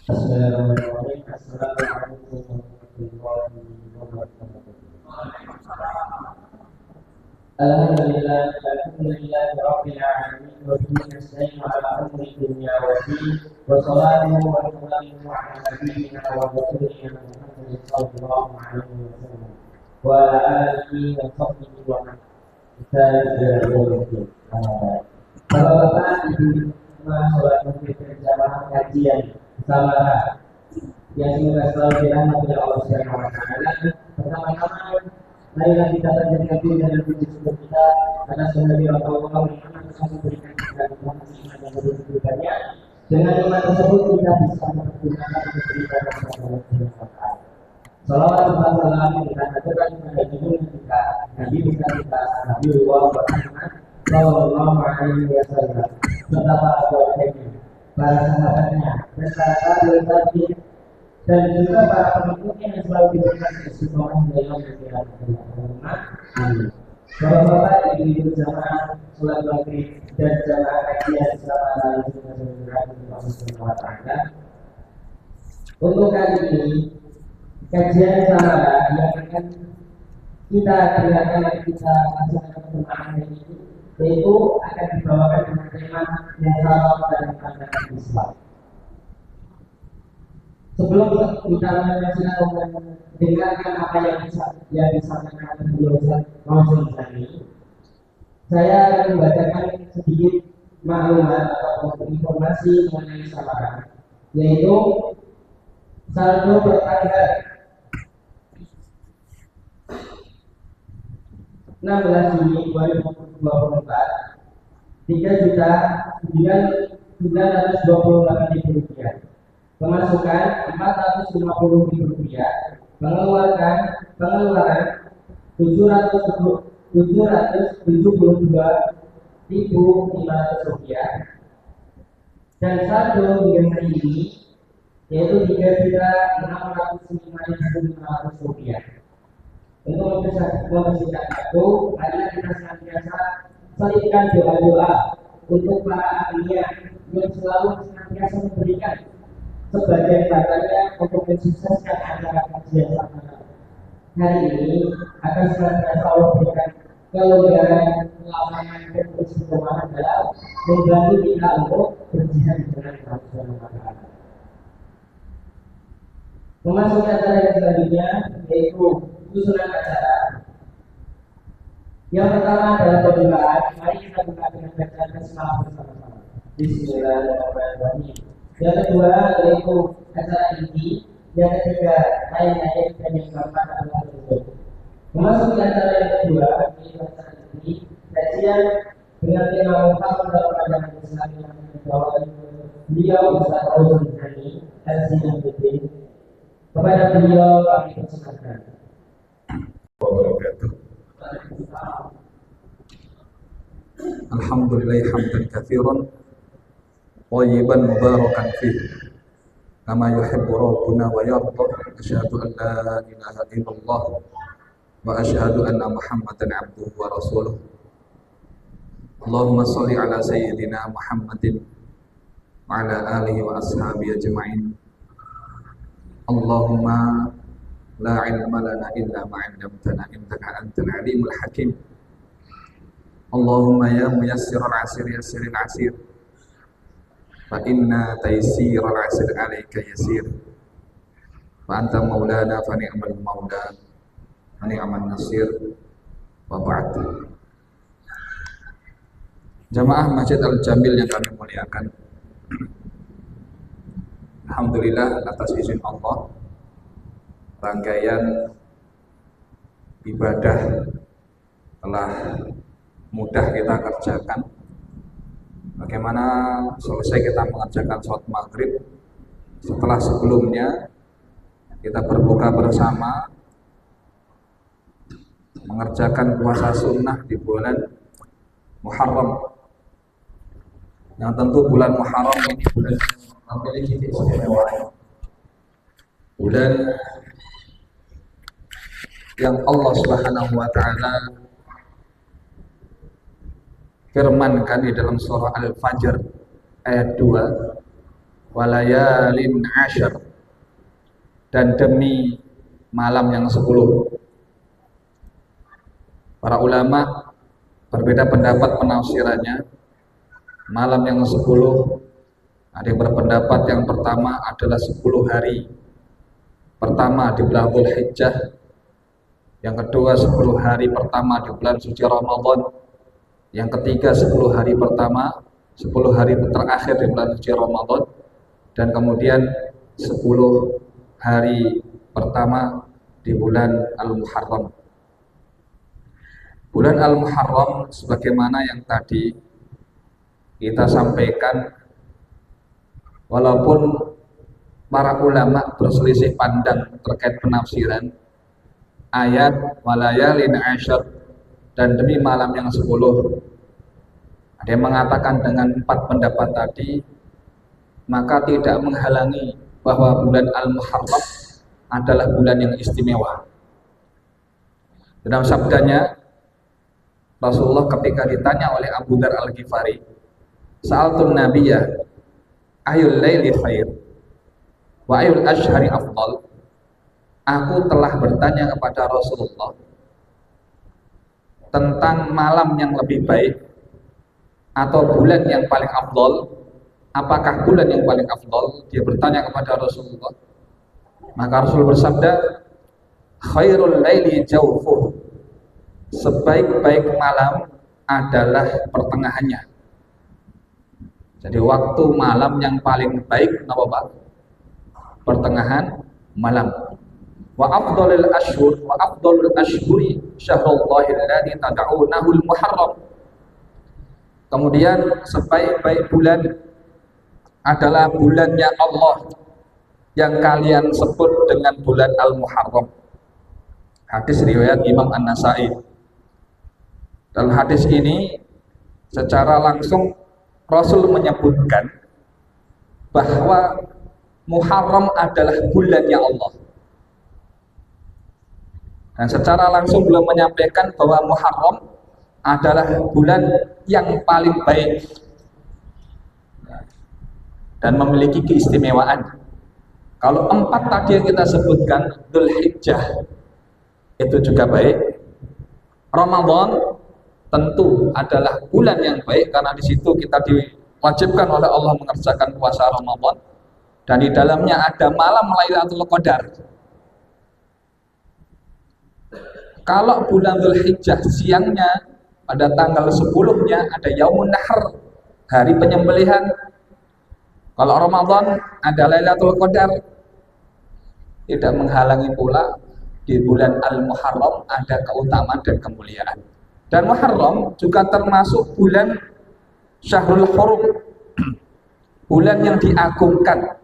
Bismillahirrahmanirrahim. Assalamualaikum warahmatullahi wabarakatuh. Alhamdulillah, alhamdulillah rabbil alamin wa bihi nasta'inu ala umuri dunya wa din wa salatu wa salamu ala nabiyyina wa rasulina Muhammadin sallallahu alaihi wasallam wa ala alihi wa sahbihi wa man tabi'ahum. Bapak-bapak, ibu, sholat maghrib berjamaah kajian bersama yang semoga selalu dirahmati oleh Allah Subhanahu wa taala. Pertama-tama marilah kita panjatkan puji dan puji syukur kita karena sehingga Allah yang telah memberikan kita nikmat yang berbeda. Dengan nikmat tersebut kita bisa menggunakan untuk beribadah kepada Allah Subhanahu wa taala. Salawat dan salam kita aturkan kepada junjungan kita, Nabi kita, Nabi Muhammad sallallahu alaihi wasallam, serta para sahabatnya, para sahabatnya, dan para tabi'in dan juga para pengikutnya yang selalu diberikan istiqomah dalam menjalankan agama. Amin. Bapak-bapak, ibu-ibu jamaah sholat maghrib dan jamaah kajian bersama Allah Subhanahu wa taala. Untuk kali ini kajian sama yang akan kita dengarkan dan kita laksanakan berjamaah ini, yaitu akan dibawakan dengan tema yang halal dan pandangan Islam. Sebelum kita mendengarkan apa yang disampaikan beliau Rasul tadi, saya akan membacakan sedikit maklumat atau informasi mengenai samaran, yaitu saldo bertanggal 16 Juni 2024 3.928.000 rupiah, pemasukan Rp450.000, pengeluaran Rp772.500, dan saldo hingga hari ini yaitu Rp3.605.500. Untuk mempersingkat waktu, marilah kita senantiasa selipkan doa-doa untuk para ahlinya yang selalu senantiasa memberikan sebagian hartanya untuk mensukseskan acara kajian sama hari ini, akan senantiasa Allah berikan kelonggaran, kelapangan, dan istiqomahan dalam membantu kita untuk berjihad dengan Allah Subhanahu wa taala. Memasuki acara yang selanjutnya yaitu susunan acara. Yang pertama adalah pembukaan. Mari kita buka dengan bacaan basmalah bersama-sama. Bismillahirrahmanirrahim. Yang kedua yaitu acara inti. Yang ketiga ayat-ayat, dan yang keempat adalah tutup. Memasuki acara yang kedua yaitu acara inti, kajian dengan tema muhafadzah dalam pandangan Islam yang dibawakan beliau Ustaz Rasul Hani Al-Sinabudin. Kepada beliau kami persilakan. Wabarakatuh. Alhamdulillah hamdan katsiran thayyiban mubarakan fihi kama yuhibbu rabbuna wa yarda. Asyhadu an la ilaha illallah wa asyhadu anna Muhammadan abduhu wa rasuluh. Allahumma shalli ala sayyidina Muhammadin wa ala alihi wa ashabihi ajma'in. Allahumma la ilma lana illa ma 'allamtana innaka antal alimul hakim. Allahumma ya muyassiral 'asir yassiril 'asir fa inna taysiral 'asir 'alaika yasir. Wa anta maulana fa ni'mal maula wa ni'man nasir. Wa ba'd. Jamaah Masjid Al-Jamil yang kami muliakan, alhamdulillah atas izin Allah, rangkaian ibadah telah mudah kita kerjakan. Bagaimana selesai kita mengerjakan sholat maghrib, setelah sebelumnya kita berbuka bersama mengerjakan puasa sunnah di bulan Muharram, yang tentu bulan Muharram ini bulan memiliki keistimewaan, bulan yang Allah Subhanahu wa taala firmankan di dalam surah Al-Fajr ayat 2, walayalin ashar, dan demi malam yang 10. Para ulama berbeda pendapat penafsirannya. Malam yang 10, ada yang berpendapat yang pertama adalah 10 hari pertama di bulan Dzulhijjah, yang kedua 10 hari pertama di bulan suci Ramadan, yang ketiga 10 hari pertama, 10 hari terakhir di bulan suci Ramadan, dan kemudian 10 hari pertama di bulan Al-Muharram. Bulan Al-Muharram sebagaimana yang tadi kita sampaikan, walaupun para ulama berselisih pandang terkait penafsiran ayat walayalin ashar dan demi malam yang 10, ada yang mengatakan dengan 4 pendapat tadi, maka tidak menghalangi bahwa bulan Al-Muharram adalah bulan yang istimewa. Dalam sabdanya Rasulullah ketika ditanya oleh Abu Dzar Al-Ghifari, "Sa'altun nabiyya ayul laili khair wa ayul ashhari afdal?" Aku telah bertanya kepada Rasulullah tentang malam yang lebih baik atau bulan yang paling afdal. Apakah bulan yang paling afdal? Dia bertanya kepada Rasulullah. Maka Rasul bersabda, "Khairul laili jawfuh." Sebaik-baik malam adalah pertengahannya. Jadi waktu malam yang paling baik apa Pak? Pertengahan malam. Wa afdalul ashhuri syahrullahi alladzi tad'unahul muharram. Kemudian sebaik-baik bulan adalah bulannya Allah yang kalian sebut dengan bulan Al-Muharram. Hadis riwayat Imam An-Nasai. Dalam hadis ini secara langsung Rasul menyebutkan bahwa Muharram adalah bulannya Allah. Dan secara langsung beliau menyampaikan bahwa Muharram adalah bulan yang paling baik dan memiliki keistimewaan. Kalau 4 tadi yang kita sebutkan, Dzulhijjah itu juga baik. Ramadan tentu adalah bulan yang baik karena di situ kita diwajibkan oleh Allah mengerjakan puasa Ramadan, dan di dalamnya ada malam Lailatul Qadar. Kalau bulan Dzulhijjah siangnya pada tanggal 10-nya ada Yaumun Nahr, hari penyembelihan. Kalau Ramadan ada Lailatul Qadar. Tidak menghalangi pula di bulan Al-Muharram ada keutamaan dan kemuliaan. Dan Muharram juga termasuk bulan Syahrul Hurum, bulan yang diagungkan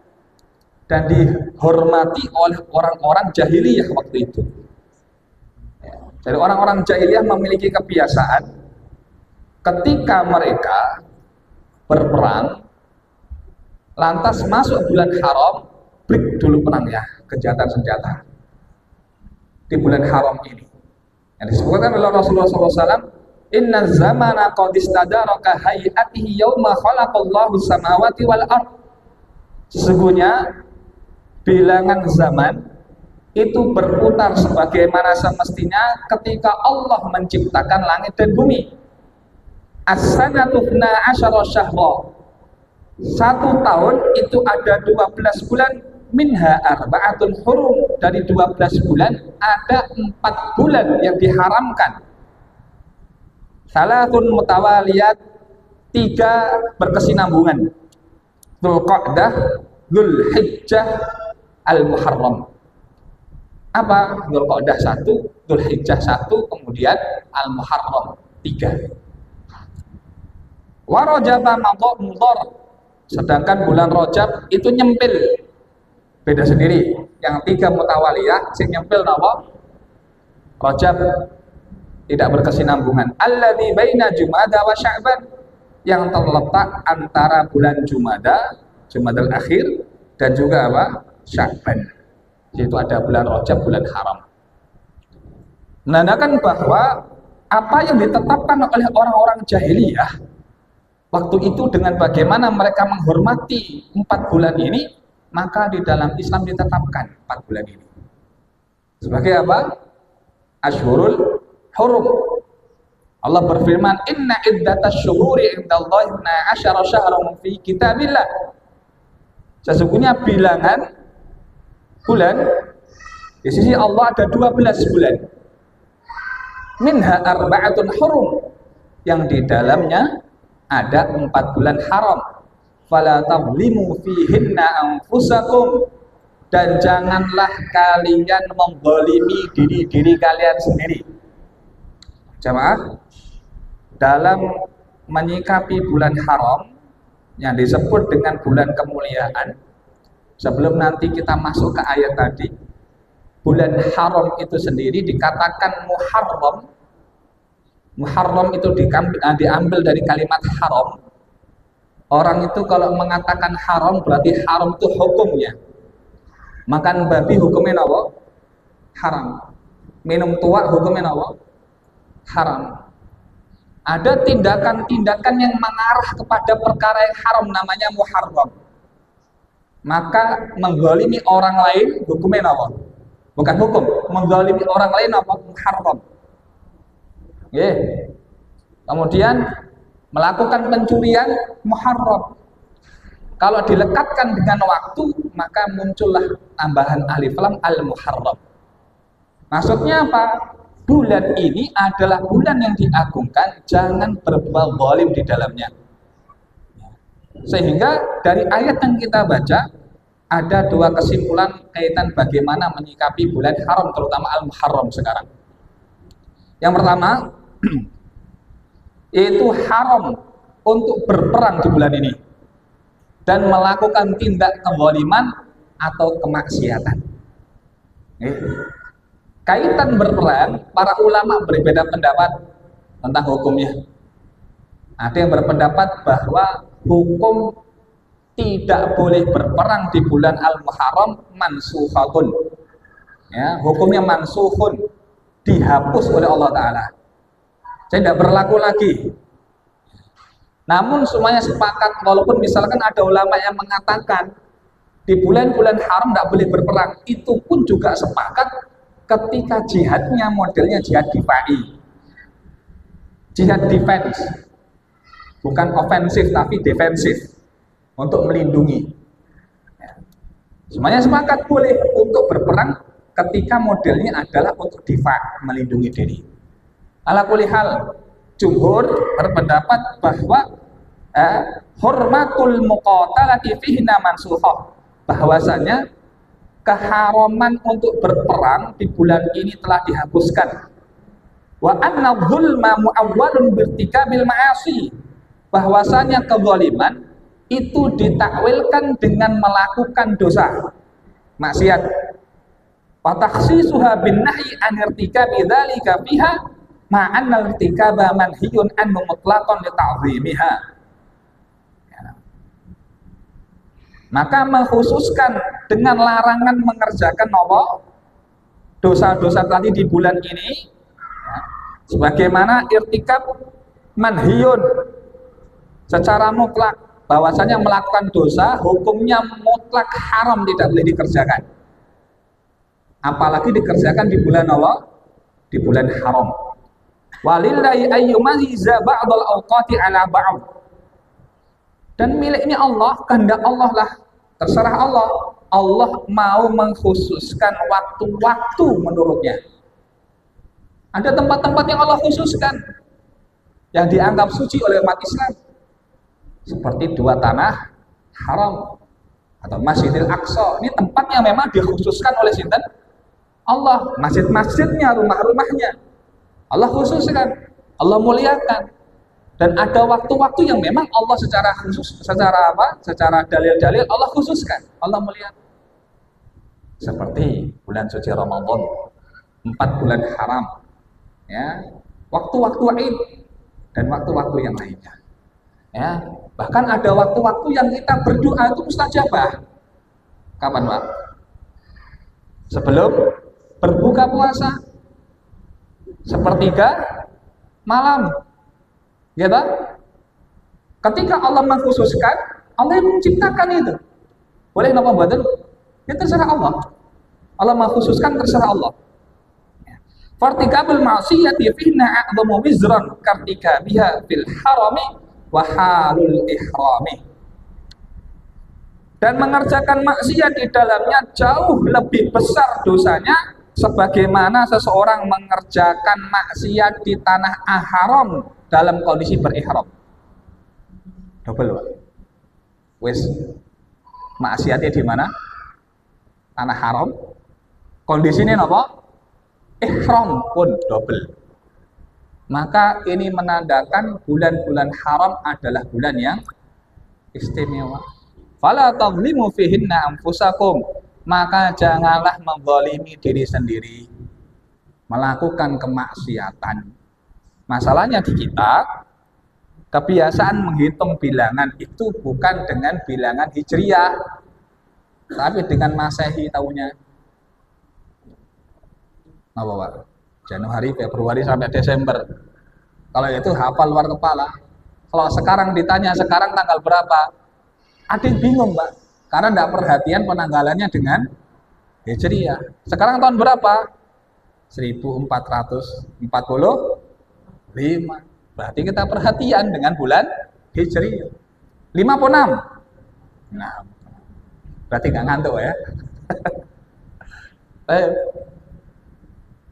dan dihormati oleh orang-orang jahiliyah waktu itu. Jadi orang-orang jahiliyah memiliki kebiasaan ketika mereka berperang, lantas masuk bulan haram, break dulu perangnya, gencatan senjata di bulan haram ini. Yang disebutkan oleh Rasulullah SAW, "Inna zamana qad istadaraka hayatihi yawma khalaqallahu samawati wal ard." Sesungguhnya bilangan zaman itu berputar sebagaimana semestinya ketika Allah menciptakan langit dan bumi. As-sanatu 12 syahra. 1 tahun itu ada 12 bulan, minha arba'atun hurum, dari 12 bulan ada 4 bulan yang diharamkan. Salatun mutawaliyat, 3 berkesinambungan. Dzulqa'dah, Dzulhijjah, Al-Muharram. Apa? Dzulqa'dah 1, Dzulhijjah 1, kemudian Al-Muharram 3. Wa Rajaba mudhar. Sedangkan bulan Rajab itu nyempil, beda sendiri. Yang 3 mutawaliyah, sing nyempil napa? Rajab tidak berkesinambungan. Alladzi baina Jumada wa Sya'ban, yang terletak antara bulan Jumadal akhir dan juga apa? Sya'ban. Yaitu ada bulan Rajab, bulan haram. Menandakan bahwa apa yang ditetapkan oleh orang-orang jahiliyah waktu itu dengan bagaimana mereka menghormati 4 bulan ini, maka di dalam Islam ditetapkan 4 bulan ini sebagai apa? Ashhurul Hurum. Allah berfirman, inna iddatas syuhuri indallahi 12 syahran fi kitabillah. Sesungguhnya bilangan bulan di sisi Allah ada 12 bulan. Minha arba'atun hurum, yang di dalamnya ada 4 bulan haram. Fala tadlimu fihinna anfusakum, dan janganlah kalian menzalimi diri kalian sendiri. Jamaah, dalam menyikapi bulan haram yang disebut dengan bulan kemuliaan, sebelum nanti kita masuk ke ayat tadi, bulan haram itu sendiri dikatakan muharram. Muharram itu diambil dari kalimat haram. Orang itu kalau mengatakan haram berarti haram itu hukumnya. Makan babi hukumnya apa? Haram. Minum tua hukumnya apa? Haram. Ada tindakan-tindakan yang mengarah kepada perkara yang haram, namanya muharram. Maka menggolimi orang lain hukumnya apa? Bukan hukum. Menggolimi orang lain apa? Muharram. Kemudian melakukan pencurian muharram. Kalau dilekatkan dengan waktu, maka muncullah tambahan alif lam al-muharram. Maksudnya apa? Bulan ini adalah bulan yang diagungkan, jangan berbuat zalim di dalamnya. Sehingga dari ayat yang kita baca ada 2 kesimpulan kaitan bagaimana menyikapi bulan haram, terutama al-muharram sekarang. Yang pertama, yaitu haram untuk berperang di bulan ini dan melakukan tindak kezaliman atau kemaksiatan. Kaitan berperang, para ulama berbeda pendapat tentang hukumnya. Ada yang berpendapat bahwa hukum tidak boleh berperang di bulan al-muharram mansuhatun. Hukumnya mansuhun, dihapus oleh Allah Ta'ala, tidak berlaku lagi. Namun semuanya sepakat, walaupun misalkan ada ulama yang mengatakan di bulan-bulan haram tidak boleh berperang, itu pun juga sepakat ketika jihadnya modelnya jihad difai, jihad defense, bukan ofensif tapi defensif, untuk melindungi. Semuanya sepakat boleh untuk berperang ketika modelnya adalah untuk difa, melindungi diri. Ala kulli hal, jumhur berpendapat bahwa hurmatul muqatalati fihi mansuhah, bahwasanya keharaman untuk berperang di bulan ini telah dihapuskan. Wa anna dzulma muawwalun birtikabil ma'asi, bahwasanya kezaliman itu ditakwilkan dengan melakukan dosa maksiat. Wa takhsisuha bin nahyi an irtikabi dzalika fiha ma'anna irtikaba manhiyun anhu mutlaqan li ta'zimiha. Maka mengkhususkan dengan larangan mengerjakan dosa-dosa tadi di bulan ini, sebagaimana irtikab manhiyun secara mutlak, bahwasanya melakukan dosa hukumnya mutlak haram, tidak boleh dikerjakan, apalagi dikerjakan di bulan Allah, di bulan haram. Walillahi ayyumaziza ba'dal awqati ala ba'd, dan miliknya Allah, kehendak Allah lah, terserah Allah. Allah mau mengkhususkan waktu-waktu menurutnya. Ada tempat-tempat yang Allah khususkan yang dianggap suci oleh umat Islam, seperti 2 tanah haram atau Masjidil Aqsa. Ini tempat yang memang dikhususkan oleh sinten? Allah. Masjid-masjidnya, rumah-rumahnya Allah khususkan, Allah muliakan. Dan ada waktu-waktu yang memang Allah secara khusus, secara dalil-dalil Allah khususkan, Allah muliakan. Seperti bulan suci Ramadan, 4 bulan haram, waktu-waktu Id dan waktu-waktu yang lainnya. Bahkan ada waktu-waktu yang kita berdoa itu mustajabah. Kapan, Pak? Sebelum berbuka puasa, sepertiga malam, Ketika Allah mengkhususkan, Allah yang menciptakan itu. Boleh napa mboten? Ya terserah Allah. Allah mengkhususkan terserah Allah. Fartikabul ma'siyati fihna a'dhamu wizran kartika biha fil harami wa halul ihrami. Dan mengerjakan maksiat di dalamnya jauh lebih besar dosanya sebagaimana seseorang mengerjakan maksiat di tanah haram dalam kondisi berihram. Double, Pak. Wes maksiatnya di mana? Tanah haram. Kondisinya apa? Ihram pun double. Maka ini menandakan bulan-bulan haram adalah bulan yang istimewa. Fala tadlimu fihinna anfusakum, maka janganlah menzalimi diri sendiri melakukan kemaksiatan. Masalahnya di kita kebiasaan menghitung bilangan itu bukan dengan bilangan hijriah, tapi dengan masehi tahunya. Apa Pak? Januari, Februari sampai Desember. Kalau itu hafal luar kepala. Kalau sekarang ditanya sekarang tanggal berapa? Ada yang bingung, Pak, karena tidak perhatian penanggalannya dengan hijriah. Sekarang tahun berapa? 1445. Berarti kita perhatian dengan bulan hijriah. 56. Nah, berarti nggak ngantuk ya.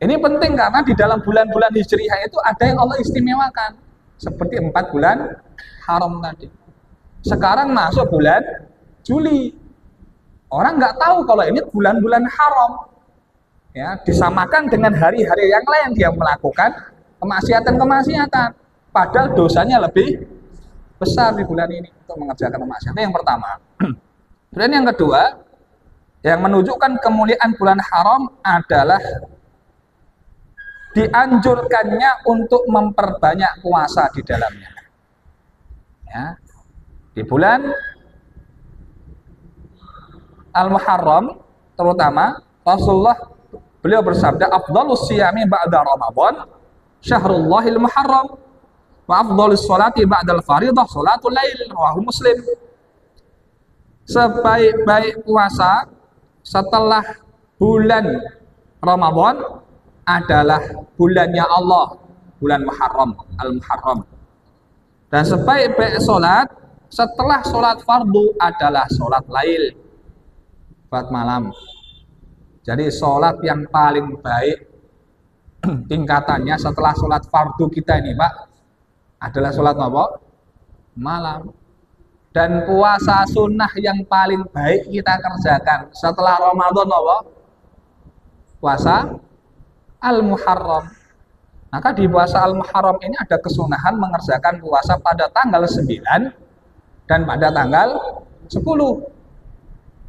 Ini penting karena di dalam bulan-bulan hijriah itu ada yang Allah istimewakan. Seperti 4 bulan haram tadi. Sekarang masuk bulan Juli. Orang nggak tahu kalau ini bulan-bulan haram. Ya, disamakan dengan hari-hari yang lain dia melakukan kemaksiatan-kemaksiatan. Padahal dosanya lebih besar di bulan ini untuk mengerjakan kemaksiatan. Yang pertama. Dan yang kedua, yang menunjukkan kemuliaan bulan haram adalah dianjurkannya untuk memperbanyak puasa di dalamnya. Ya. Di bulan Al-Muharram terutama Rasulullah beliau bersabda afdhalus siyami ba'da Ramadan syahrullahil muharram wa afdhalus sholati ba'dal faridah sholatul lail rawahu Muslim. Sebaik-baik puasa setelah bulan Ramadan adalah bulannya Allah, bulan Muharram, Al-Muharram. Dan sebaik-baik sholat setelah sholat fardu adalah sholat lail, sholat malam. Jadi sholat yang paling baik tingkatannya setelah sholat fardu kita ini Pak adalah sholat apa? Malam. Dan puasa sunnah yang paling baik kita kerjakan setelah Ramadan apa? Puasa Al-Muharram. Maka di puasa Al-Muharram ini ada kesunahan mengerjakan puasa pada tanggal 9 dan pada tanggal 10.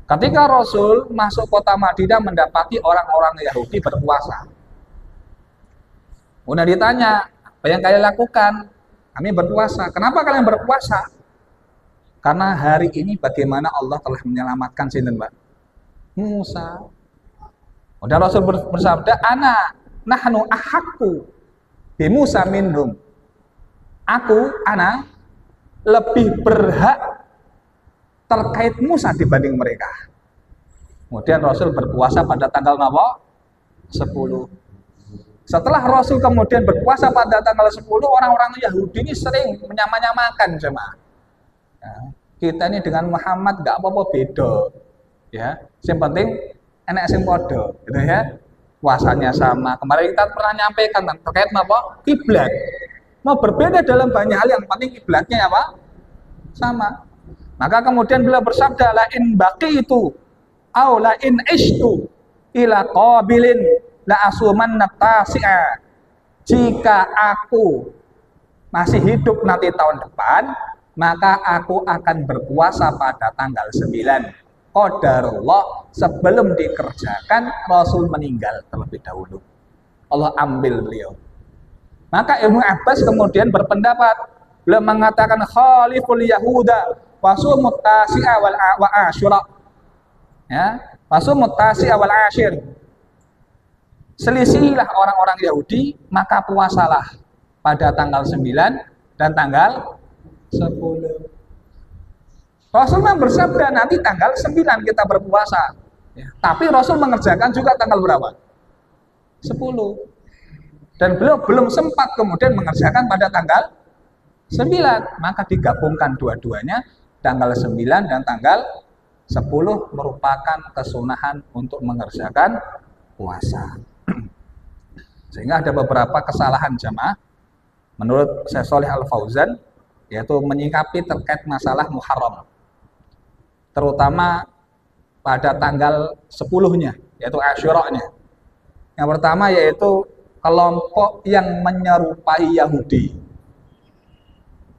Ketika Rasul masuk kota Madinah mendapati orang-orang Yahudi berpuasa. Kemudian ditanya, apa yang kalian lakukan? Kami berpuasa. Kenapa kalian berpuasa? Karena hari ini bagaimana Allah telah menyelamatkan sinten, Mbak? Musa. Kemudian Rasul bersabda, nahnu ahakku bi Musa minhum. Ana lebih berhak terkait Musa dibanding mereka. Kemudian Rasul berpuasa pada tanggal 10. Setelah Rasul kemudian berpuasa pada tanggal 10, orang-orang Yahudi ini sering menyamakan jemaah. Ya, kita ini dengan Muhammad nggak apa-apa beda. Ya, yang penting enak sing podo, gitu ya. Puasanya sama. Kemarin kita pernah nyampaikan terkait apa? Kiblat. Mau berbeda dalam banyak hal, yang penting kiblatnya apa? Sama. Maka kemudian beliau bersabda, la in baqitu au la in ishtu ila qabilin la asumanna tasi'a. Jika aku masih hidup nanti tahun depan, maka aku akan berpuasa pada tanggal 9. Qadarullah, sebelum dikerjakan Rasul meninggal terlebih dahulu. Allah ambil beliau. Maka Ibnu Abbas kemudian berpendapat, beliau mengatakan khaliful yahuda wasumut tasi'a wal asyura. Ya, wasumut tasi'a wal asyir. Selisihilah orang-orang Yahudi, maka puasalah pada tanggal 9 dan tanggal 10. Rasulullah bersabda nanti tanggal 9 kita berpuasa. Ya. Tapi Rasul mengerjakan juga tanggal berapa? 10. Dan beliau belum sempat kemudian mengerjakan pada tanggal 9. Maka digabungkan dua-duanya, tanggal 9 dan tanggal 10 merupakan kesunahan untuk mengerjakan puasa. Sehingga ada beberapa kesalahan jamaah menurut Syekh Shalih Al Fauzan, yaitu menyikapi terkait masalah Muharram, terutama pada tanggal 10-nya, yaitu Asyura-nya. Yang pertama yaitu kelompok yang menyerupai Yahudi.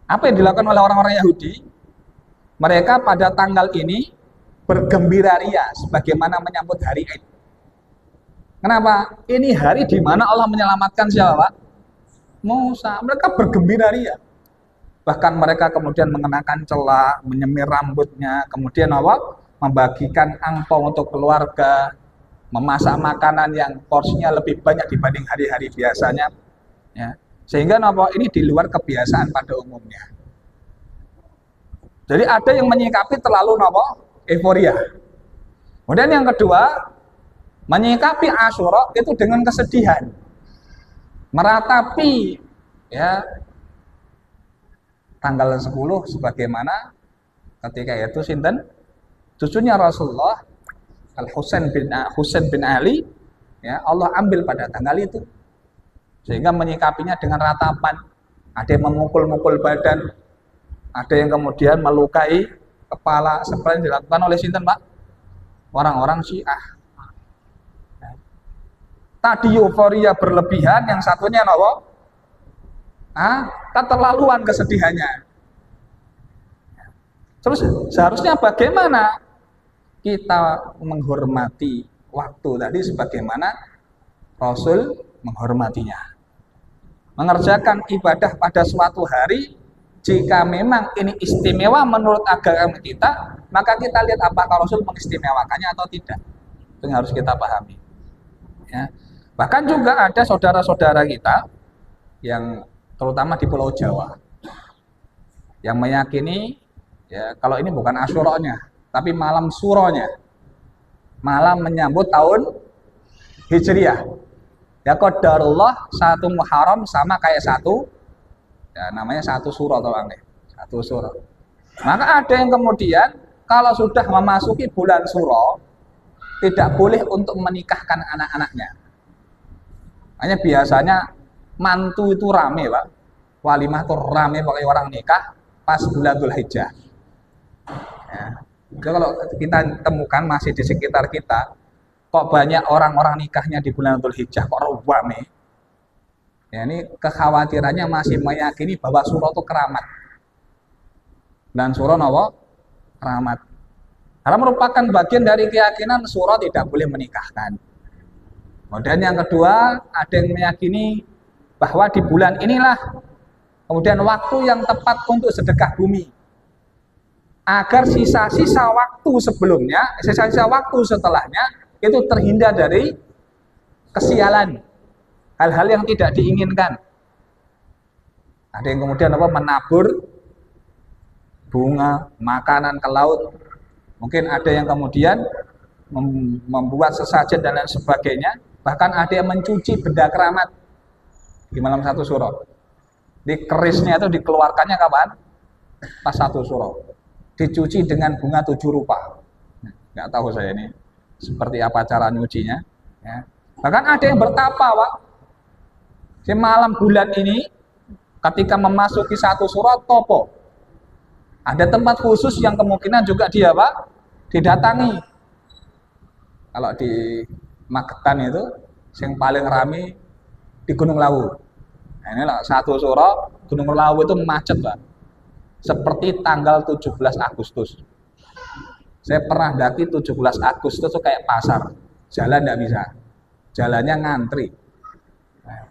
Apa yang dilakukan oleh orang-orang Yahudi? Mereka pada tanggal ini bergembira ria sebagaimana menyambut hari Id. Kenapa? Ini hari di mana Allah menyelamatkan siapa, Pak? Musa. Mereka bergembira ria. Bahkan mereka kemudian mengenakan celak, menyemir rambutnya, kemudian apa? Membagikan angpau untuk keluarga, memasak makanan yang porsinya lebih banyak dibanding hari-hari biasanya. Ya. Sehingga apa? Ini di luar kebiasaan pada umumnya. Jadi ada yang menyikapi terlalu apa? Euforia. Kemudian yang kedua, menyikapi Asyura itu dengan kesedihan, meratapi ya tanggal 10 sebagaimana ketika itu sinten cucunya Rasulullah Al Husain bin Ali, ya Allah ambil pada tanggal itu, sehingga menyikapinya dengan ratapan. Ada yang memukul-mukul badan, ada yang kemudian melukai kepala, seperti yang dilakukan oleh sinten, Pak? Orang-orang Syiah. Tadi euforia berlebihan, yang satunya apa? Keterlaluan kesedihannya. Terus seharusnya bagaimana kita menghormati waktu tadi sebagaimana Rasul menghormatinya. Mengerjakan ibadah pada suatu hari, jika memang ini istimewa menurut agama kita, maka kita lihat apakah Rasul mengistimewakannya atau tidak. Itu yang harus kita pahami. Ya. Bahkan juga ada saudara-saudara kita yang terutama di Pulau Jawa yang meyakini ya kalau ini bukan Asyura-nya, tapi malam suronya, malam menyambut tahun Hijriah. Ya qadarullah, satu Muharram sama kayak satu, ya namanya satu suro atau aneh, satu suro. Maka ada yang kemudian kalau sudah memasuki bulan suro tidak boleh untuk menikahkan anak-anaknya. Hanya biasanya mantu itu rame, Pak. Walimah itu rame pakai orang nikah pas bulan Dzulhijjah. Ya. Jadi kalau kita temukan masih di sekitar kita, kok banyak orang-orang nikahnya di bulan Dzulhijjah kok rame. Ya, ini kekhawatirannya masih meyakini bahwa suro itu keramat. Dan suro apa? Keramat. Karena merupakan bagian dari keyakinan suro tidak boleh menikahkan. Kemudian yang kedua, ada yang meyakini bahwa di bulan inilah kemudian waktu yang tepat untuk sedekah bumi. Agar sisa-sisa waktu sebelumnya, sisa-sisa waktu setelahnya itu terhindar dari kesialan, hal-hal yang tidak diinginkan. Ada yang kemudian menabur bunga, makanan ke laut. Mungkin ada yang kemudian membuat sesajen dan lain sebagainya. Bahkan ada yang mencuci benda keramat di malam satu suro. Di kerisnya itu dikeluarkannya kapan? Pas satu suro. Dicuci dengan bunga 7 rupa. Nggak tahu saya ini seperti apa cara nyucinya. Ya. Bahkan ada yang bertapa, Pak. Di malam bulan ini, ketika memasuki satu suro, topo. Ada tempat khusus yang kemungkinan juga dia, Pak, didatangi. Kalau di Magetan itu yang paling rame di Gunung Lawu. Nah, inilah satu suro Gunung Lawu itu macet, Pak. Seperti tanggal 17 Agustus. Saya pernah daki 17 Agustus itu kayak pasar. Jalan tidak bisa. Jalannya ngantri. Nah,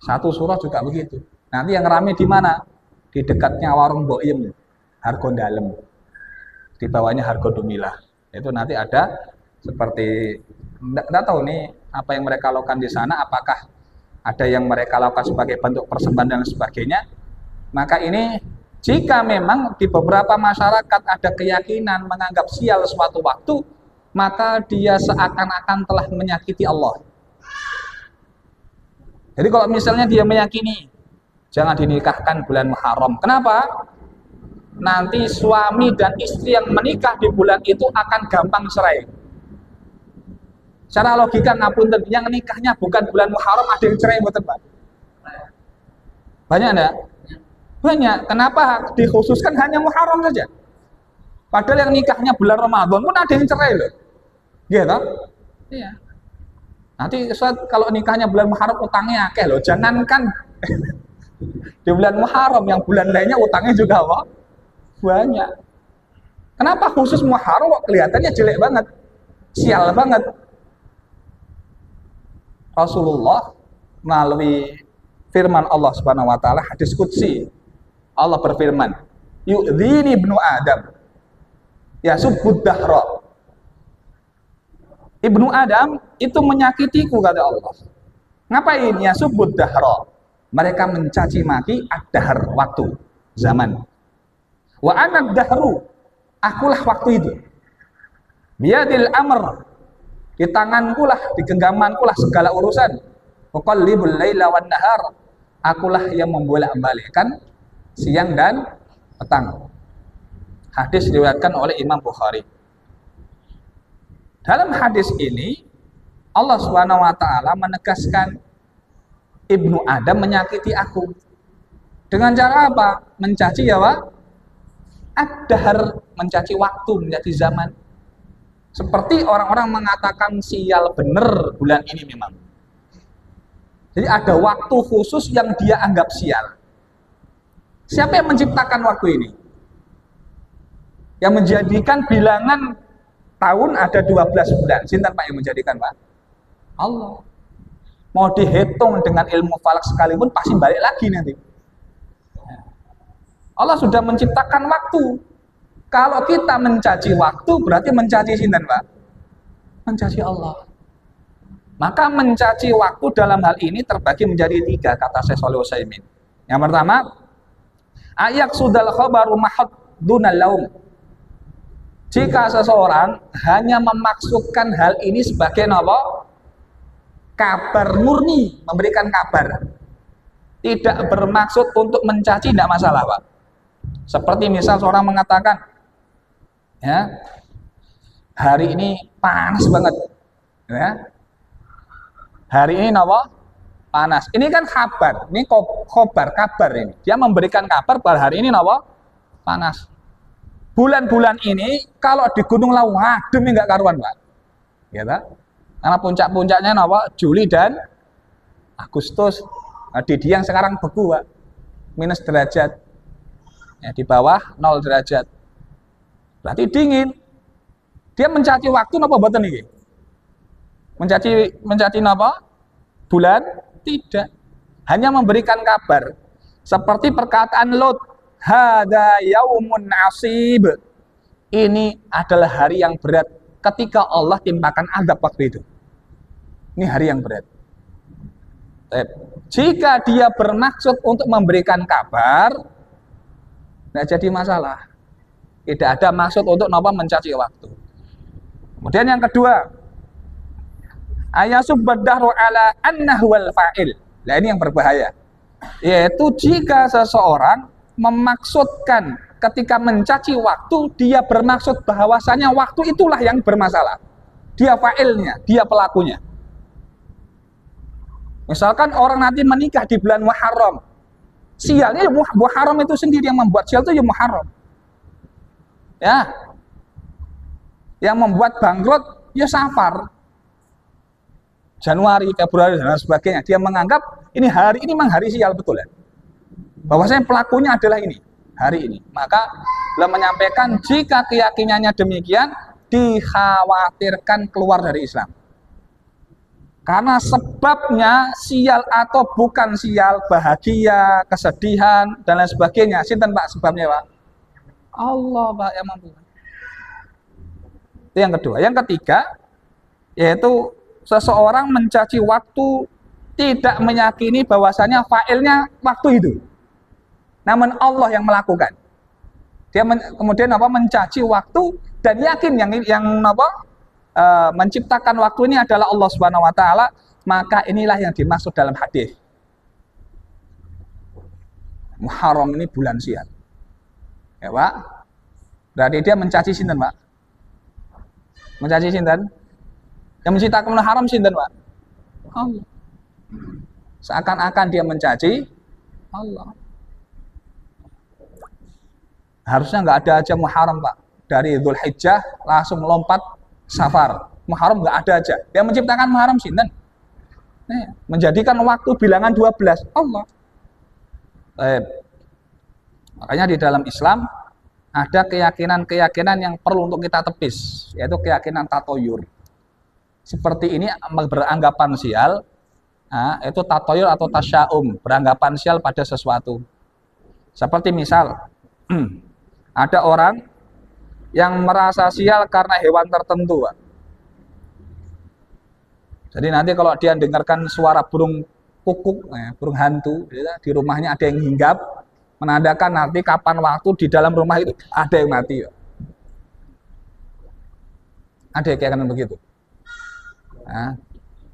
satu suro juga begitu. Nanti yang rame di mana? Di dekatnya warung Boim, Hargo Dalem. Di bawahnya Hargo Dumilah. Itu nanti ada seperti tidak tahu nih apa yang mereka lakukan di sana, apakah ada yang mereka lakukan sebagai bentuk persembahan dan sebagainya. Maka ini Jika memang di beberapa masyarakat ada keyakinan menganggap sial suatu waktu, maka dia seakan-akan telah menyakiti Allah. Jadi kalau misalnya dia meyakini jangan dinikahkan bulan Muharram. Kenapa? Nanti suami dan istri yang menikah di bulan itu akan gampang cerai. Secara logika ngapunten, yang nikahnya bukan bulan Muharram ada yang cerai mboten, Pak? Banyak enggak? Banyak. Kenapa dikhususkan hanya Muharram saja? Padahal yang nikahnya bulan Ramadan pun ada yang cerai loh. Gitu? Iya. Nanti kalau nikahnya bulan Muharram utangnya akeh loh. Jangankan di bulan Muharram, yang bulan lainnya utangnya juga apa? Banyak. Kenapa khusus Muharram kok kelihatannya jelek banget? Sial banget. Rasulullah melalui firman Allah Subhanahu wa taala, hadis qudsi, Allah berfirman, "Yu'dhini ibnu Adam yasubbud dahra." Ibnu Adam itu menyakitiku, kata Allah. Ngapain? Yasubbud dahra. Mereka mencaci maki ad-dahr, waktu, zaman. Wa ana ad-dahru, akulah waktu itu. Biyadil amr, di tanganku lah, di genggamanku lah segala urusan. Uqallibul laila wan nahar, akulah yang membolak-balikkan siang dan petang. Hadis diriwayatkan oleh Imam Bukhari. Dalam hadis ini Allah Subhanahu wa taala menegaskan Ibnu Adam menyakiti aku. Dengan cara apa? Mencaci ya, Pak? Ad-dahr, mencaci waktu, mencaci zaman. Seperti orang-orang mengatakan sial bener bulan ini memang. Jadi ada waktu khusus yang dia anggap sial. Siapa yang menciptakan waktu ini? Yang menjadikan bilangan tahun ada 12 bulan. Sinten Pak yang menjadikan, Pak? Allah. Mau dihitung dengan ilmu falak sekalipun pasti balik lagi nanti. Allah sudah menciptakan waktu. Kalau kita mencaci waktu berarti mencaci sinten, Pak? Mencaci Allah. Maka mencaci waktu dalam hal ini terbagi menjadi 3, kata Syekh Shalih Utsaimin. Yang pertama, ayak sudal khabaru mahad dunal laum. Jika seseorang hanya memaksudkan hal ini sebagai apa? Kabar murni, memberikan kabar. Tidak bermaksud untuk mencaci, tidak masalah, Pak. Seperti misal seorang mengatakan, ya, hari ini panas banget, ya. Hari ini apa? Panas. Ini kan kabar, ini kabar ini. Dia memberikan kabar bahwa hari ini apa? Panas. Bulan-bulan ini kalau di Gunung Lawu adem enggak karuan, Pak. Ya, tak? Karena puncak-puncaknya apa? Juli dan Agustus. Nah, di Dieng sekarang beku, Pak. Minus derajat. Ya, di bawah 0 derajat. Berarti dingin. Dia mencaci waktu napa mboten iki? Mencaci napa? Bulan? Tidak. Hanya memberikan kabar. Seperti perkataan Lot, "Hada yaumun asib." Ini adalah hari yang berat ketika Allah timpakan azab waktu itu. Ini hari yang berat. Jika dia bermaksud untuk memberikan kabar, tidak jadi masalah. Tidak ada maksud untuk mencaci waktu. Kemudian yang kedua, ayasubbad dahru ala annahu wal fa'il. Nah, ini yang berbahaya. Yaitu jika seseorang memaksudkan ketika mencaci waktu, dia bermaksud bahwasanya waktu itulah yang bermasalah. Dia fa'ilnya, dia pelakunya. Misalkan orang nanti menikah di bulan Muharram. Sialnya Muharram itu sendiri, yang membuat sial itu ya Muharram. Ya. Yang membuat bangkrut ya Safar. Januari, Februari dan sebagainya. Dia menganggap ini hari ini memang hari sial, betul ya. Bahwasanya pelakunya adalah ini, hari ini. Maka beliau menyampaikan jika keyakinannya demikian, dikhawatirkan keluar dari Islam. Karena sebabnya sial atau bukan sial, bahagia, kesedihan dan lain sebagainya. Sinten Pak sebabnya, Pak? Allah, Pak, yang mampu. Itu yang kedua. Yang ketiga, yaitu seseorang mencaci waktu tidak meyakini bahwasanya fa'ilnya waktu itu. namun Allah yang melakukan. Dia kemudian mencaci waktu dan yakin yang menciptakan waktu ini adalah Allah Subhanahu wa taala, maka inilah yang dimaksud dalam hadis. Muharram ini bulan sial. Ya, Pak. Berarti dia mencaci sinten, Pak? Mencaci sinten? Yang menciptakan haram sinten, Pak? Allah. Seakan-akan dia mencaci Allah. Harusnya nggak ada aja Muharram, Pak. Dari Dzulhijjah langsung lompat Safar. Muharram nggak ada aja. Yang menciptakan Muharram sinten? Menjadikan waktu bilangan 12 Allah. Makanya di dalam Islam ada keyakinan-keyakinan yang perlu untuk kita tepis, yaitu keyakinan tatoyur. Seperti ini beranggapan sial, itu tatoyur atau tasya'um, beranggapan sial pada sesuatu. Seperti misal, ada orang yang merasa sial karena hewan tertentu, Pak. Jadi nanti kalau dia dengarkan suara burung kukuk, burung hantu, di rumahnya ada yang hinggap, menandakan nanti kapan waktu di dalam rumah itu ada yang mati. Ada keyakinan begitu. Nah,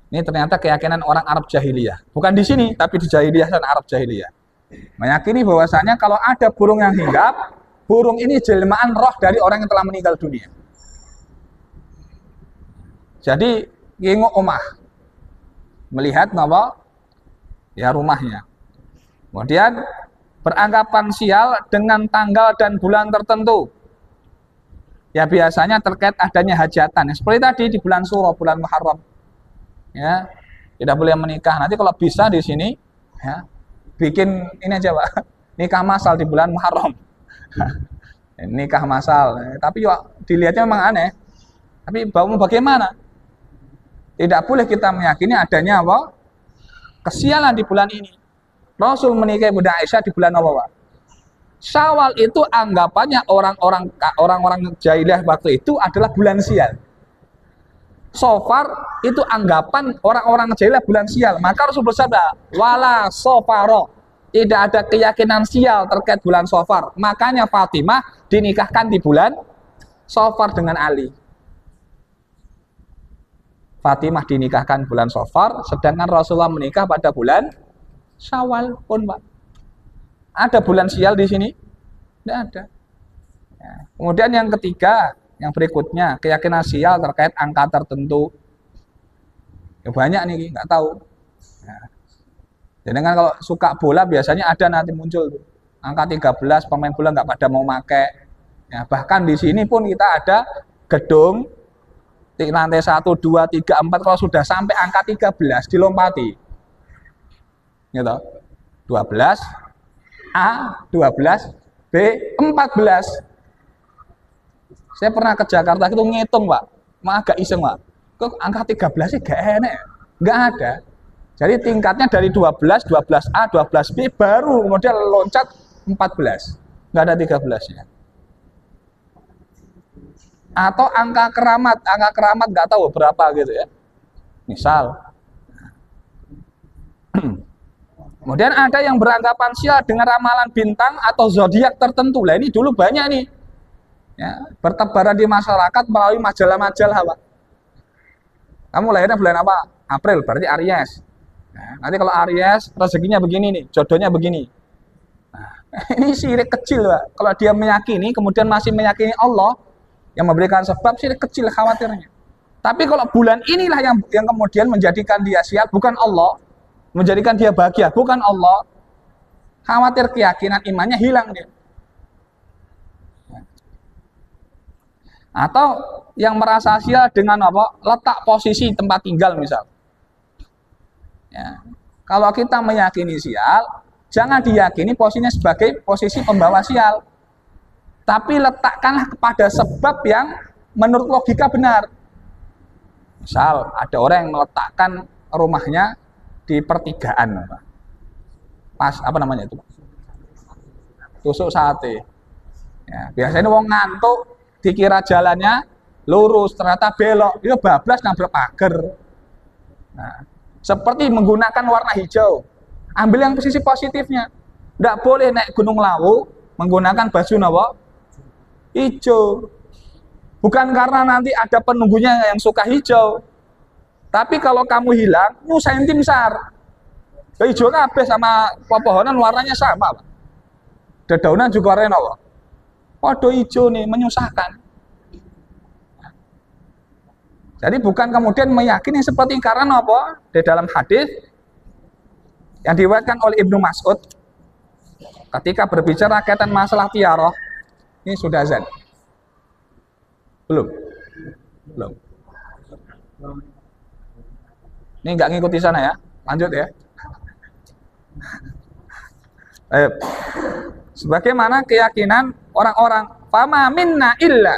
ini ternyata keyakinan orang Arab jahiliyah. Bukan di sini, tapi di jahiliyah dan Arab jahiliyah. Meyakini bahwasanya kalau ada burung yang hinggap, burung ini jelmaan roh dari orang yang telah meninggal dunia. Jadi ngengok omah, melihat ya rumahnya. Kemudian beranggapan sial dengan tanggal dan bulan tertentu. Ya biasanya terkait adanya hajatan. Seperti tadi di bulan Suro, bulan Muharram. Ya, tidak boleh menikah. Nanti kalau bisa di sini, ya, bikin ini aja, Pak. Nikah masal di bulan Muharram. Nikah masal. Tapi ya, dilihatnya memang aneh. Tapi bagaimana? Tidak boleh kita meyakini adanya kesialan di bulan ini. Rasul menikahi Bunda Aisyah di bulan apa, Pak? Syawal itu anggapannya orang-orang jahiliyah waktu itu adalah bulan sial. Sofar itu anggapan orang-orang jahiliyah bulan sial. Maka Rasul bersabda, wala sofaro, tidak ada keyakinan sial terkait bulan Sofar. Makanya Fatimah dinikahkan di bulan Sofar dengan Ali. Fatimah dinikahkan bulan Sofar, sedangkan Rasulullah menikah pada bulan Syawal pun, Pak. Ada bulan sial di sini? Tidak ada. Ya. Kemudian yang ketiga, yang berikutnya, keyakinan sial terkait angka tertentu. Ya banyak nih, nggak tahu. Ya. Jadi kan kalau suka bola biasanya ada nanti muncul tuh. Angka 13, pemain bola nggak pada mau pakai. Ya, bahkan di sini pun kita ada gedung di lantai 1, 2, 3, 4, kalau sudah sampai angka 13 dilompati. Gitu. 12 A, 12 B, 14. Saya pernah ke Jakarta itu ngitung, Pak. Agak iseng, Pak. Kok angka 13 sih gak enak? Gak ada. Jadi tingkatnya dari 12, 12A, 12B baru kemudian loncat 14. Gak ada 13-nya. Atau angka keramat gak tahu berapa gitu ya. Misal. Kemudian ada yang beranggapan sial dengan ramalan bintang atau zodiak tertentu. Lah ini dulu banyak nih. Ya, bertebaran di masyarakat melalui majalah-majalah, Pak. Kamu lahirnya bulan apa? April, berarti Aries. Nah, nanti kalau Aries rezekinya begini nih, jodohnya begini. Nah, ini syirik kecil, Pak. Kalau dia meyakini, kemudian masih meyakini Allah yang memberikan sebab, syirik kecil khawatirnya. Tapi kalau bulan inilah yang kemudian menjadikan dia sial, bukan Allah. Menjadikan dia bahagia, bukan Allah. Khawatir keyakinan imannya hilang dia. Atau yang merasa sial dengan letak posisi tempat tinggal misal. Ya. Kalau kita meyakini sial, jangan diyakini posisinya sebagai posisi pembawa sial. Tapi letakkanlah kepada sebab yang menurut logika benar. Misal ada orang yang meletakkan rumahnya di pertigaan, pas apa namanya itu, tusuk sate. Ya, biasanya wong ngantuk dikira jalannya lurus, ternyata belok, itu bablas nabrak pagar. Nah, seperti menggunakan warna hijau, ambil yang posisi positifnya. Tidak boleh naik Gunung Lawu menggunakan baju napa? Hijau. Bukan karena nanti ada penunggunya yang suka hijau. Tapi kalau kamu hilang, nyusahin tim SAR. Hijau kabeh sama pepohonan warnanya sama, Pak. Dedaunan juga warnanya apa? Waduh hijau nih, menyusahkan. Jadi bukan kemudian meyakini seperti karena apa? Di dalam hadis yang diriwayatkan oleh Ibnu Mas'ud ketika berbicara kaitan masalah tiarah, ini sudah azan. Belum. Ini nggak ngikuti sana ya. Lanjut ya. Sebagaimana keyakinan orang-orang fama minna illa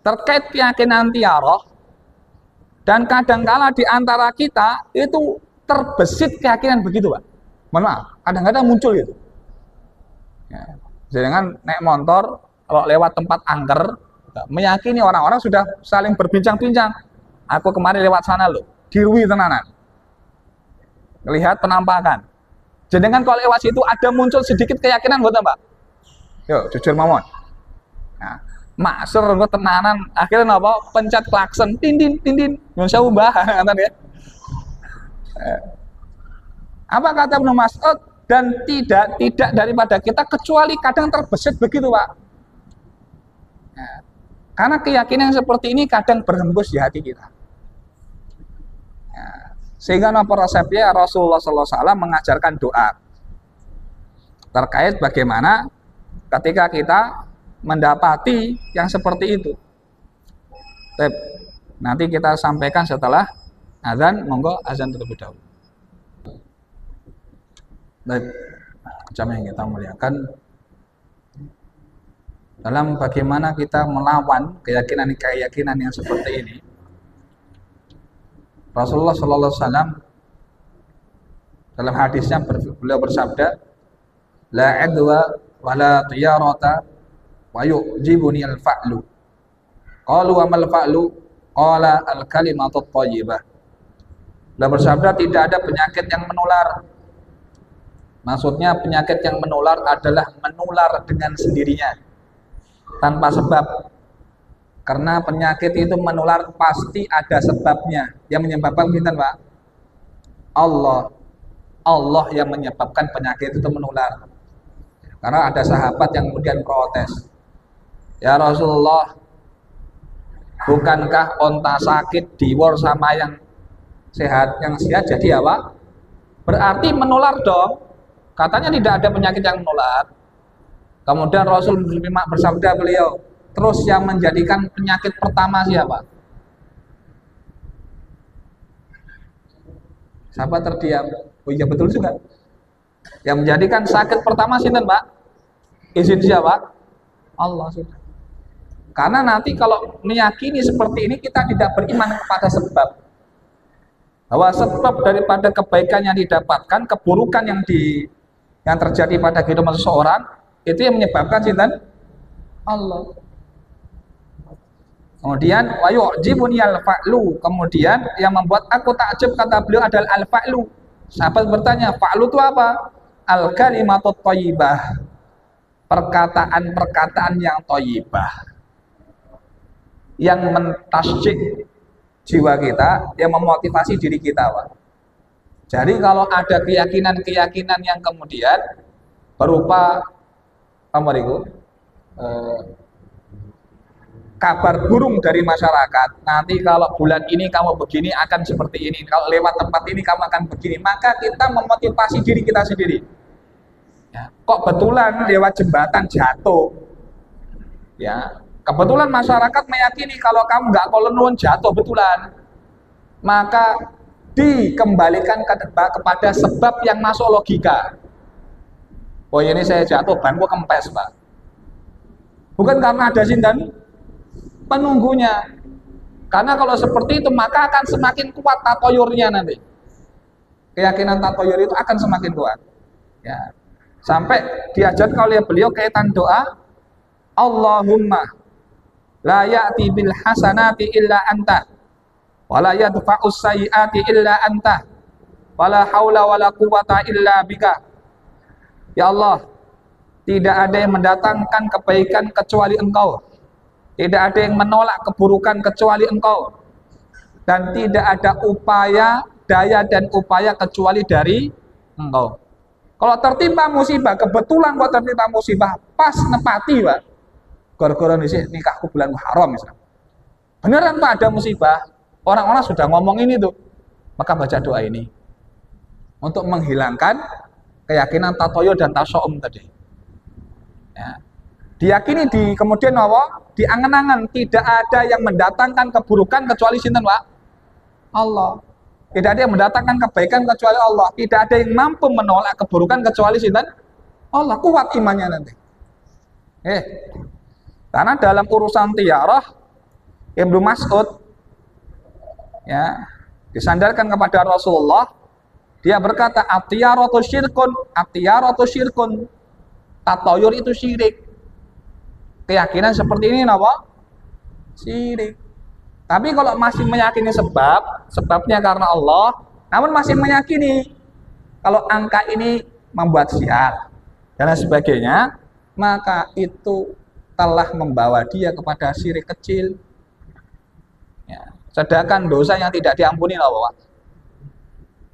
terkait keyakinan tiarah, dan kadangkala di antara kita itu terbesit keyakinan begitu, Pak. Mohon maaf, kadang-kadang muncul itu. Ya, jangan naik motor kalau lewat tempat angker, meyakini orang-orang sudah saling berbincang-bincang. Aku kemarin lewat sana loh, dirui tenanan. Lihat penampakan. Jenengan kalau lewat situ ada muncul sedikit keyakinan buat Mbak. Yuk, jujur mawon. Nah, maksur engko tenanan, akhirnya napa? Pencet klakson, tindin, nyun sewu Mbah, ngoten ya. Apa kata Ibnu Mas'ud? Dan tidak daripada kita kecuali kadang terbesit begitu, Pak. Nah, karena keyakinan seperti ini kadang berhembus di hati kita. Sehingga napa resepnya Rasulullah SAW mengajarkan doa terkait bagaimana ketika kita mendapati yang seperti itu. Nanti kita sampaikan setelah azan, monggo azan terlebih dahulu. Baik, jamaah yang kita muliakan, dalam bagaimana kita melawan keyakinan yang seperti ini, Rasulullah SAW dalam hadisnya beliau bersabda, la adwa wa la tiyarata wa yu'jibuni al-fa'lu. Qalu wa mal fa'lu? Qala al-kalimatu thayyibah. Beliau bersabda, tidak ada penyakit yang menular. Maksudnya penyakit yang menular adalah menular dengan sendirinya tanpa sebab. Karena penyakit itu menular pasti ada sebabnya. Yang menyebabkan pinten, Pak? Allah yang menyebabkan penyakit itu menular. Karena ada sahabat yang kemudian protes. Ya Rasulullah, bukankah onta sakit diwor sama yang sehat jadi apa? Berarti menular dong. Katanya tidak ada penyakit yang menular. Kemudian Rasul bersabda beliau, terus yang menjadikan penyakit pertama siapa? Sahabat terdiam. Oh iya betul juga. Yang menjadikan sakit pertama sinten, Pak? Izin siapa? Allah sudah. Karena nanti kalau meyakini seperti ini kita tidak beriman kepada sebab. Bahwa sebab daripada kebaikan yang didapatkan, keburukan yang terjadi pada kehidupan seseorang, itu yang menyebabkan sinten? Allah. Kemudian wa yu'jibuni al-fa'lu, kemudian yang membuat aku takjub kata beliau adalah al-fa'lu. Sahabat bertanya, fa'lu itu apa? Al-kalimatut thayyibah. Perkataan-perkataan yang thayyibah. Yang mentasjik jiwa kita, yang memotivasi diri kita, Pak. Jadi kalau ada keyakinan-keyakinan yang kemudian berupa kabar burung dari masyarakat, nanti kalau bulan ini kamu begini akan seperti ini, kalau lewat tempat ini kamu akan begini, maka kita memotivasi diri kita sendiri. Ya, kok betulan lewat jembatan jatuh, ya kebetulan masyarakat meyakini kalau kamu nggak kolonun jatuh betulan, maka dikembalikan kepada sebab yang masuk logika. Oh ini saya jatuh, banku kempes, Pak. Bukan karena ada sinten penunggunya. Karena kalau seperti itu maka akan semakin kuat tatoyurnya nanti. Keyakinan tatoyur itu akan semakin kuat. Ya. Sampai diajarkan oleh beliau kaitan doa, Allahumma la ya'ti bil hasanati illa anta wa la yadfa'us sayyiati illa anta wa la haula wa la quwwata illa bika Ya Allah, tidak ada yang mendatangkan kebaikan kecuali Engkau. Tidak ada yang menolak keburukan kecuali Engkau. Dan tidak ada upaya, daya dan upaya kecuali dari Engkau. Kalau tertimpa musibah, kebetulan kok tertimpa musibah, pas nepati, Pak. Gara-gara nikahku bulan Muharram misalnya. Beneran Pak ada musibah, orang-orang sudah ngomong ini tuh. Maka baca doa ini untuk menghilangkan keyakinan tatoyo dan tasya'um tadi. Ya. Diyakini kemudian apa? Diangan-angan tidak ada yang mendatangkan keburukan kecuali sinten, Pak? Allah. Tidak ada yang mendatangkan kebaikan kecuali Allah. Tidak ada yang mampu menolak keburukan kecuali sinten? Allah. Kuat imannya nanti. Karena dalam urusan tiarah, Ibnu Mas'ud ya disandarkan kepada Rasulullah, dia berkata at-tiyaratu syirkun, tatoyur itu syirik. Keyakinan seperti ini apa? Syirik. Tapi kalau masih meyakini sebabnya karena Allah, namun masih meyakini kalau angka ini membuat sial dan sebagainya, maka itu telah membawa dia kepada syirik kecil. Ya. Sedangkan dosa yang tidak diampuni apa?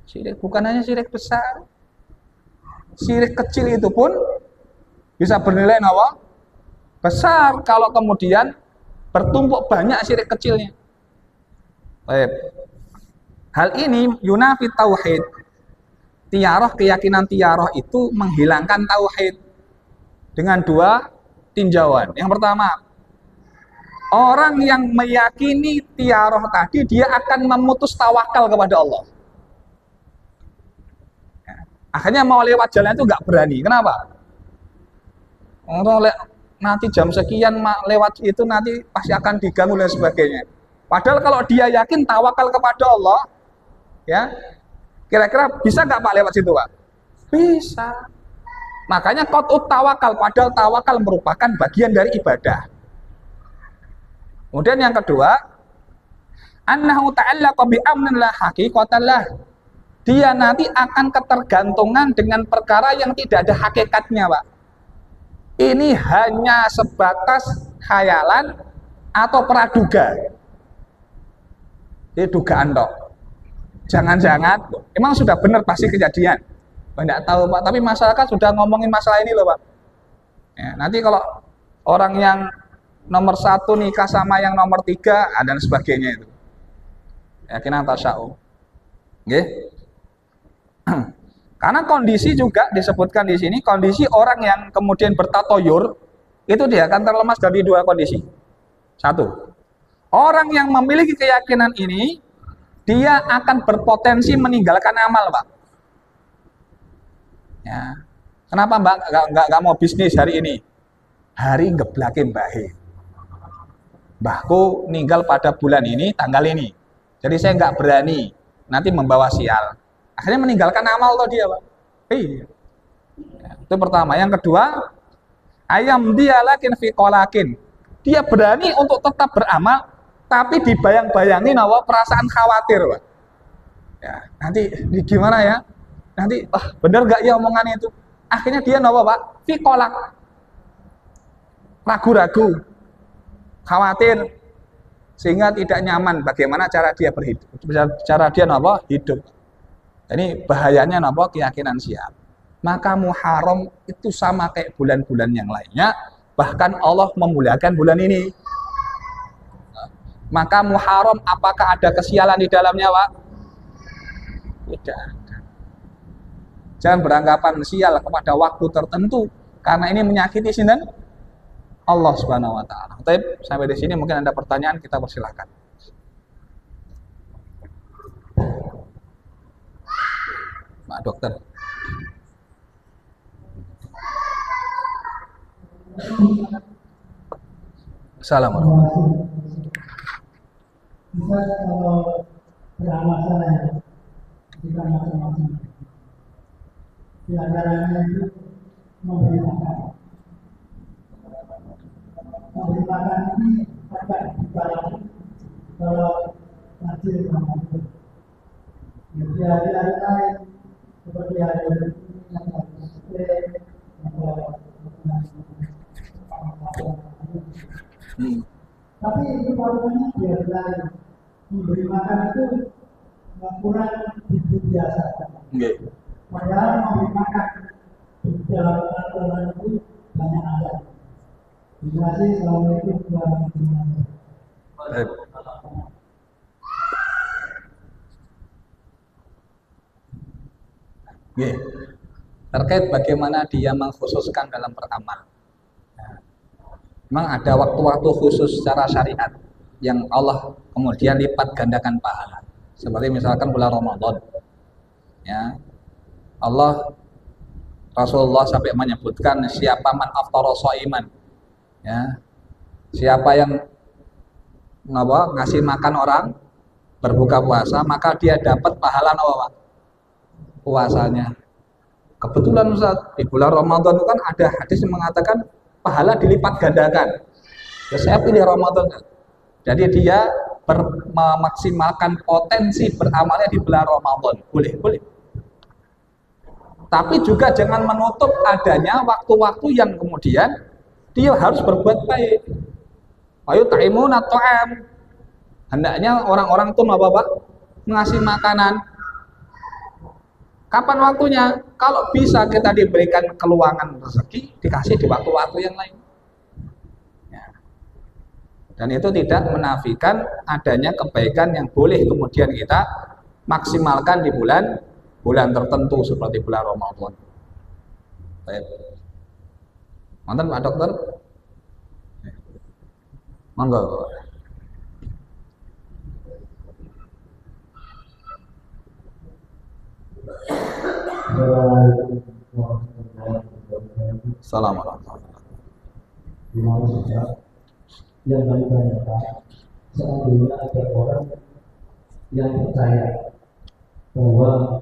Syirik, bukan hanya syirik besar. Syirik kecil itu pun bisa bernilai apa? Besar kalau kemudian bertumpuk banyak syirik kecilnya. Baik. Hal ini yunafi tauhid. Tiarah, keyakinan tiarah itu menghilangkan tauhid dengan dua tinjauan. Yang pertama, orang yang meyakini tiarah tadi, dia akan memutus tawakal kepada Allah. Akhirnya mau lewat jalan itu nggak berani. Kenapa? Orang nanti jam sekian lewat itu nanti pasti akan diganggu dan sebagainya. Padahal kalau dia yakin tawakal kepada Allah, ya kira-kira bisa nggak Pak lewat situ, Pak? Bisa. Makanya qat'ut tawakal, padahal tawakal merupakan bagian dari ibadah. Kemudian yang kedua, annahu ta'allaqa bi amrin la haqiqatan lah. Dia nanti akan ketergantungan dengan perkara yang tidak ada hakikatnya, Pak. Ini hanya sebatas khayalan atau praduga. Ini dugaan dok. Jangan-jangan emang sudah benar pasti kejadian. Tidak tahu Pak, tapi masyarakat sudah ngomongin masalah ini loh Pak. Ya, nanti kalau orang yang nomor 1 nikah sama yang nomor 3 dan sebagainya itu. Yakinan tasya'um. Oke? Karena kondisi juga disebutkan di sini, kondisi orang yang kemudian bertatoyur itu dia akan terlemas dari dua kondisi. Satu, orang yang memiliki keyakinan ini dia akan berpotensi meninggalkan amal, Pak. Ya. Kenapa Mbak nggak mau bisnis hari ini? Hari ngeblakin Mbak. Mbahku meninggal pada bulan ini, tanggal ini. Jadi saya nggak berani nanti membawa sial. Akhirnya meninggalkan amal loh dia, Pak. Iya. Ya, itu pertama. Yang kedua, ayam dia lakin fi qolakin. Dia berani untuk tetap beramal, tapi dibayang-bayangin perasaan khawatir, Pak. Ya, nanti gimana ya? Nanti bener gak ya omongan itu? Akhirnya dia Pak? Fi qolak. Ragu-ragu. Khawatir. Sehingga tidak nyaman bagaimana cara dia berhidup. Cara dia hidup. Ini bahayanya keyakinan sial. Maka Muharram itu sama kayak bulan-bulan yang lainnya. Bahkan Allah memuliakan bulan ini. Maka Muharram apakah ada kesialan di dalamnya, Pak? Tidak ada. Jangan beranggapan sial kepada waktu tertentu karena ini menyakiti sinten? Allah Subhanahu wa taala. Baik, sampai di sini mungkin ada pertanyaan, kita persilahkan. Pak Dokter. Assalamualaikum. Bisa kalau beramalan kita macam-macam. Di antaranya itu memberi makan. Memberi makan ini akan dibalas kalau hasil makan. Jadi hari-hari lain seperti hari ini Tapi itu warnanya biar lain. Memberi makan itu nggak kurang dibiasakan. Nggih. Padahal memberi makan di dalam aturan itu banyak adat. Terima kasih. Assalamualaikum warahmatullahi wabarakatuh. Baik. Nggih. Terkait bagaimana dia mengkhususkan dalam beramal. Memang ada waktu-waktu khusus secara syariat yang Allah kemudian lipat gandakan pahala. Seperti misalkan bulan Ramadan. Ya. Allah Rasulullah sampai menyebutkan siapa man aftara shaiman. Ya. Siapa yang ngasih makan orang berbuka puasa, maka dia dapat pahala apa? Puasanya. Kebetulan Ustaz, di bulan Ramadan itu kan ada hadis yang mengatakan pahala dilipat gandakan. Ya saya pilih Ramadan. Jadi dia memaksimalkan potensi beramalnya di bulan Ramadan. Boleh. Tapi juga jangan menutup adanya waktu-waktu yang kemudian dia harus berbuat baik. Ayo ta'imuna ta'am. Hendaknya orang-orang itu ngasih makanan. Kapan waktunya? Kalau bisa kita diberikan keluangan rezeki, dikasih di waktu-waktu yang lain. Ya. Dan itu tidak menafikan adanya kebaikan yang boleh kemudian kita maksimalkan di bulan tertentu seperti bulan Ramadan. Baik. Mantan Pak Dokter? Monggo. Assalamualaikum. Yang kami tanyakan, seandainya ada orang yang percaya bahwa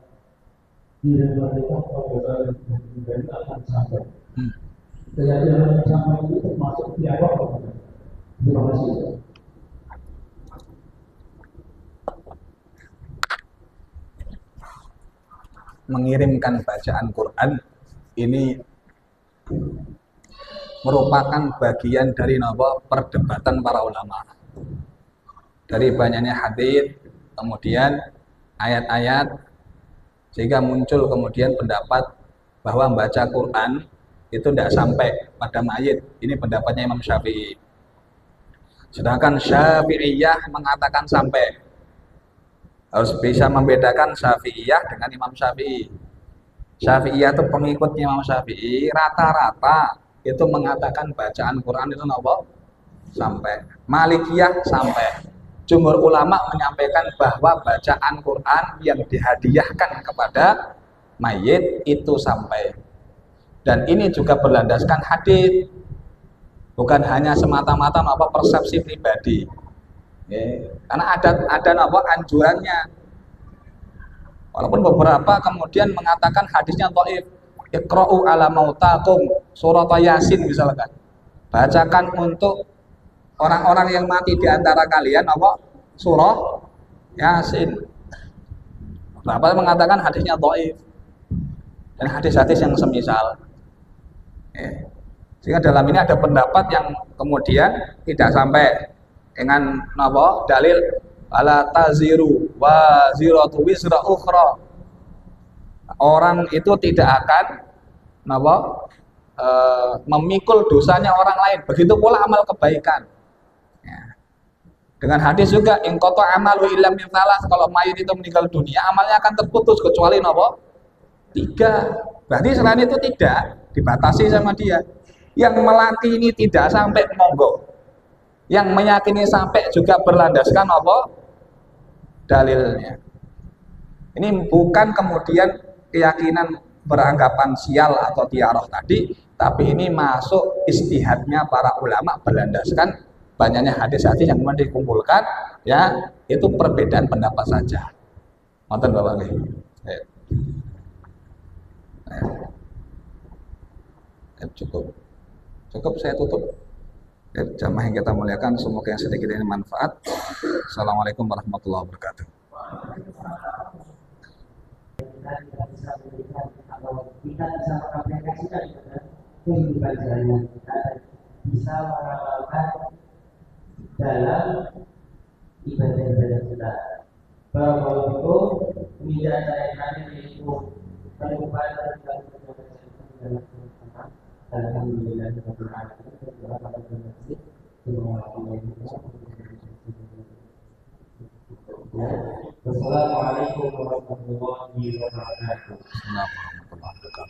diri mereka pada hari akan sampai. Keyakinan sampai itu termasuk dialog. Terima kasih. Mengirimkan bacaan Quran ini merupakan bagian dari perdebatan para ulama. Dari banyaknya hadis, kemudian ayat-ayat, sehingga muncul kemudian pendapat bahwa membaca Quran itu tidak sampai pada mayit. Ini pendapatnya Imam Syafi'i. Sedangkan Syafi'iyah mengatakan sampai. Harus bisa membedakan Syafi'iyah dengan Imam Syafi'i. Syafi'iyah itu pengikutnya Imam Syafi'i, rata-rata itu mengatakan bacaan Quran itu sampai. Malikiyah sampai. Jumhur ulama menyampaikan bahwa bacaan Quran yang dihadiahkan kepada mayit itu sampai. Dan ini juga berlandaskan hadis, bukan hanya semata-mata persepsi pribadi. Karena ada anjurannya. Walaupun beberapa kemudian mengatakan hadisnya dhaif. Iqra'u ala mautakum surat Yasin misalkan. Bacakan untuk orang-orang yang mati di antara kalian surah Yasin. Beberapa mengatakan hadisnya dhaif. Dan hadis-hadis yang semisal. Sehingga dalam ini ada pendapat yang kemudian tidak sampai dengan dalil ala taziru wa ziratu wisra ukhra. Orang itu tidak akan memikul dosanya orang lain. Begitu pula amal kebaikan. Ya. Dengan hadis juga in qata amalu illa min salas, kalau mayit itu meninggal dunia amalnya akan terputus kecuali 3. Berarti selain itu tidak dibatasi sama dia. Yang melakini tidak sampai monggo. Yang meyakini sampai juga berlandaskan dalilnya. Ini bukan kemudian keyakinan beranggapan sial atau tiaroh tadi, tapi ini masuk istihadnya para ulama berlandaskan banyaknya hadis-hadis yang kemudian dikumpulkan, ya itu perbedaan pendapat saja. Nonton Bapak nih. Cukup saya tutup. Jamaah yang kita muliakan, semoga yang sedikit ini manfaat. Assalamualaikum warahmatullahi wabarakatuh. Kita bisa mengaplikasikan kehidupan sehari-hari kita, bisa mengamalkan dalam ibadah-ibadah kita. Barakallahu fikum. Tidak saya kami itu penumpang dalam alhamdulillah rabbil alamin. Wassalamualaikum warahmatullahi wabarakatuh. Assalamualaikum warahmatullahi wabarakatuh.